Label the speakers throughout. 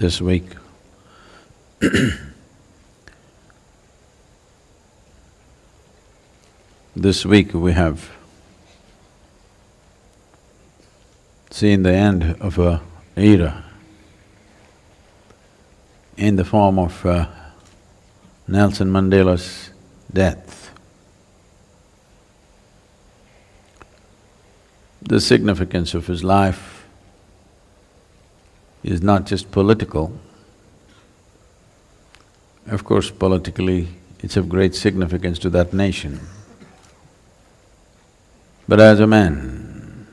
Speaker 1: this week. This week we have seen the end of a era in the form of Nelson Mandela's death. The significance of his life is not just political. Of course, politically, it's of great significance to that nation. But as a man,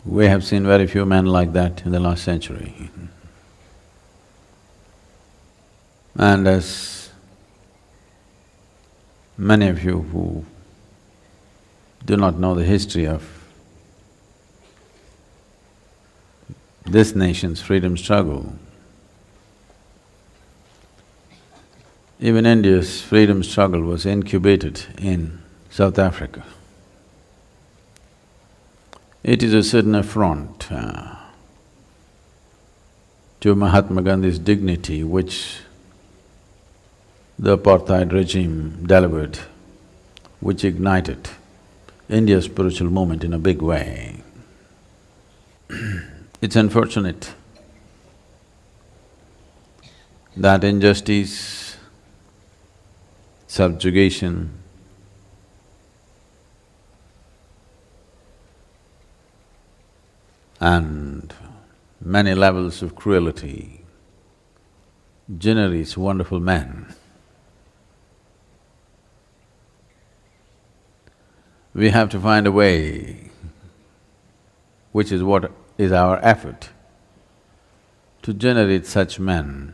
Speaker 1: we have seen very few men like that in the last century. And as many of you who do not know the history of this nation's freedom struggle, even India's freedom struggle was incubated in South Africa. It is a certain affront to Mahatma Gandhi's dignity which the apartheid regime delivered, which ignited India's spiritual movement in a big way. It's unfortunate that injustice, subjugation, and many levels of cruelty generates wonderful men. We have to find a way, which is what is our effort, to generate such men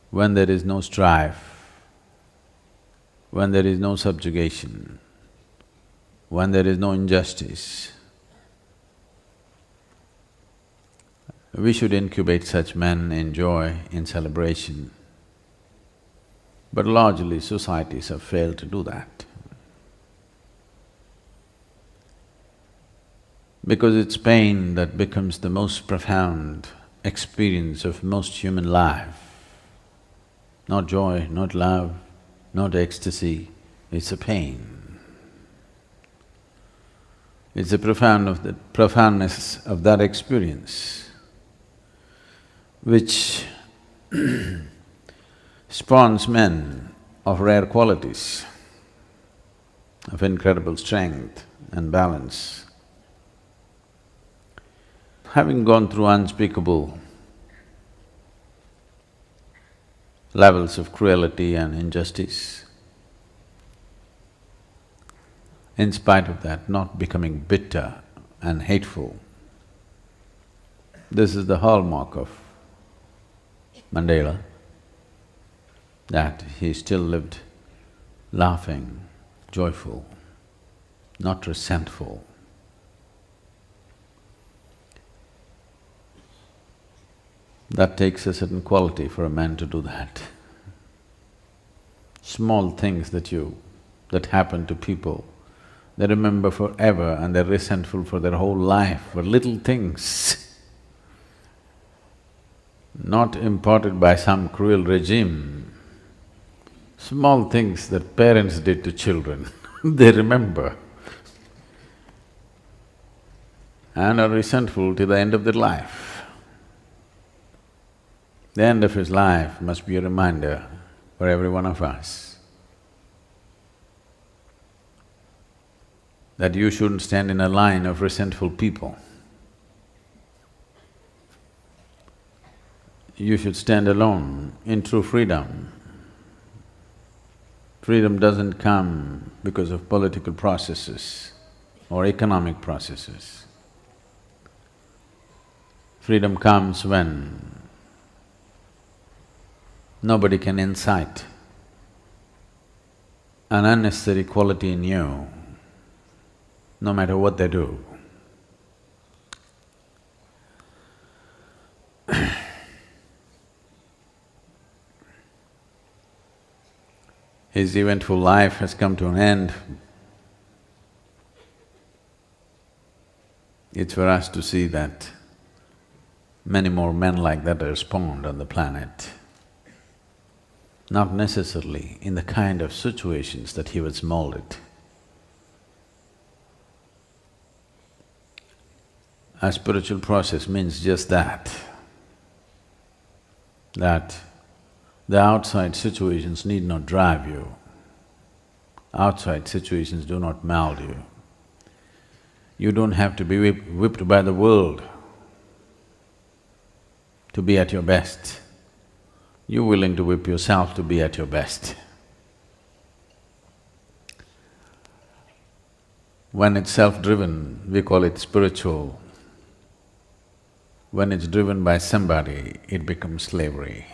Speaker 1: when there is no strife, when there is no subjugation, when there is no injustice. We should incubate such men in joy, in celebration. But largely societies have failed to do that. Because it's pain that becomes the most profound experience of most human life. Not joy, not love, not ecstasy, it's a pain. It's the profoundness of that experience which spawns men of rare qualities, of incredible strength and balance. Having gone through unspeakable levels of cruelty and injustice, in spite of that, not becoming bitter and hateful. This is the hallmark of Mandela, that he still lived laughing, joyful, not resentful. That takes a certain quality for a man to do that. Small things that happen to people, they remember forever and they're resentful for their whole life, for little things not imparted by some cruel regime. Small things that parents did to children, they remember and are resentful till the end of their life. The end of his life must be a reminder for every one of us that you shouldn't stand in a line of resentful people. You should stand alone in true freedom. Freedom doesn't come because of political processes or economic processes. Freedom comes when nobody can incite an unnecessary quality in you, no matter what they do. His eventful life has come to an end. It's for us to see that many more men like that are spawned on the planet. Not necessarily in the kind of situations that he was molded. A spiritual process means just that the outside situations need not drive you. Outside situations do not mold you. You don't have to be whipped by the world to be at your best. You're willing to whip yourself to be at your best. When it's self-driven, we call it spiritual. When it's driven by somebody, it becomes slavery.